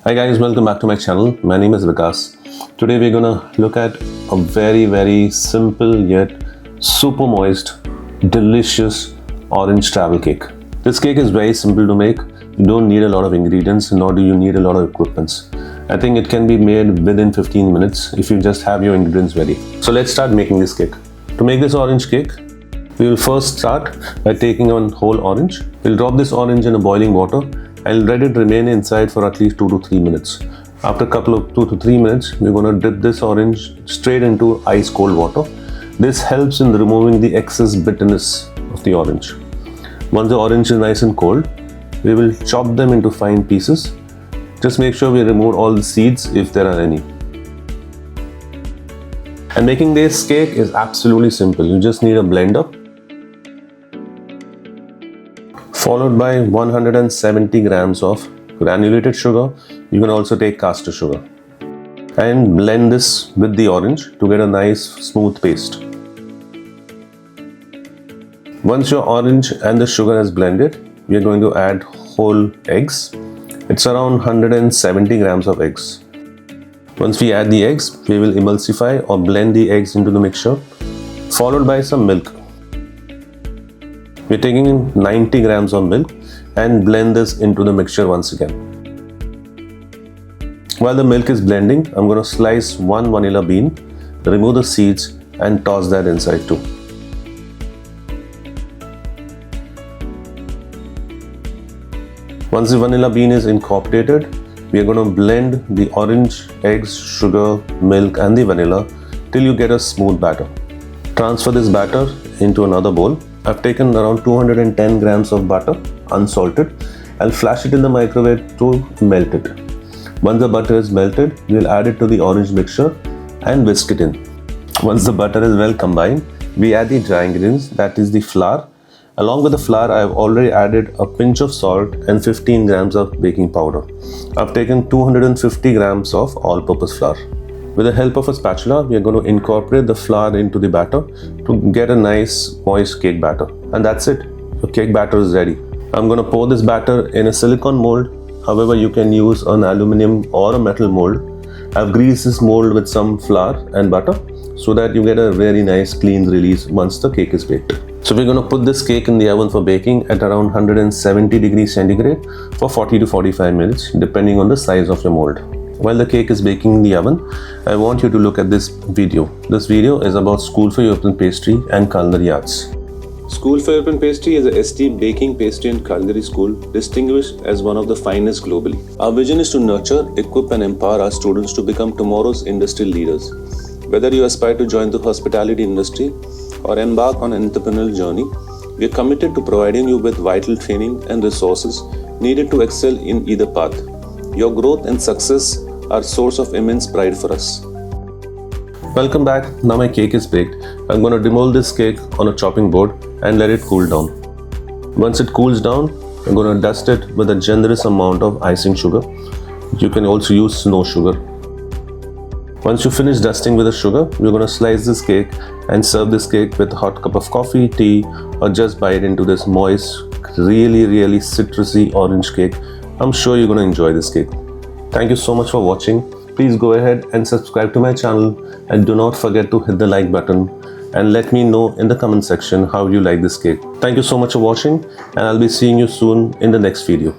Hi guys, welcome back to my channel. My name is Vikas. Today we're gonna look at a very simple yet super moist, delicious orange travel cake. This cake is very simple to make. You don't need a lot of ingredients, nor do you need a lot of equipments. I think it can be made within 15 minutes if you just have your ingredients ready. So let's start making this cake. To make this orange cake, we will first start by taking one whole orange. We'll drop this orange in a boiling water and let it remain inside for at least 2 to 3 minutes. After a couple of 2 to 3 minutes, we're going to dip this orange straight into ice cold water. This helps in removing the excess bitterness of the orange. Once the orange is nice and cold, we will chop them into fine pieces. Just make sure we remove all the seeds if there are any. And making this cake is absolutely simple. You just need a blender, followed by 170 grams of granulated sugar. You can also take caster sugar, and blend this with the orange to get a nice smooth paste. Once your orange and the sugar has blended, we are going to add whole eggs. It's around 170 grams of eggs. Once we add the eggs, we will emulsify or blend the eggs into the mixture, followed by some milk. We're taking in 90 grams of milk and blend this into the mixture once again. While the milk is blending, I'm going to slice one vanilla bean, remove the seeds and toss that inside too. Once the vanilla bean is incorporated, we are going to blend the orange, eggs, sugar, milk and the vanilla till you get a smooth batter. Transfer this batter into another bowl. I've taken around 210 grams of butter, unsalted. I'll flash it in the microwave to melt it. Once the butter is melted, we'll add it to the orange mixture and whisk it in. Once the butter is well combined, we add the dry ingredients, that is the flour. Along with the flour, I've already added a pinch of salt and 15 grams of baking powder. I've taken 250 grams of all-purpose flour. With the help of a spatula, we are going to incorporate the flour into the batter to get a nice moist cake batter. And that's it. Your cake batter is ready. I'm going to pour this batter in a silicone mold. However, you can use an aluminum or a metal mold. I've greased this mold with some flour and butter so that you get a very nice clean release once the cake is baked. So we're going to put this cake in the oven for baking at around 170 degrees centigrade for 40 to 45 minutes depending on the size of your mold. While the cake is baking in the oven, I want you to look at this video. This video is about School for European Pastry and Culinary Arts. School for European Pastry is a esteemed baking, pastry and culinary school distinguished as one of the finest globally. Our vision is to nurture, equip and empower our students to become tomorrow's industry leaders. Whether you aspire to join the hospitality industry or embark on an entrepreneurial journey, we are committed to providing you with vital training and resources needed to excel in either path. Your growth and success are a source of immense pride for us. Welcome back. Now my cake is baked. I'm going to demold this cake on a chopping board and let it cool down. Once it cools down, I'm going to dust it with a generous amount of icing sugar. You can also use snow sugar. Once you finish dusting with the sugar, we're going to slice this cake and serve this cake with a hot cup of coffee, tea, or just bite into this moist, really citrusy orange cake. I'm sure you're going to enjoy this cake. Thank you so much for watching. Please go ahead and subscribe to my channel and do not forget to hit the like button and let me know in the comment section how you like this cake. Thank you so much for watching and I'll be seeing you soon in the next video.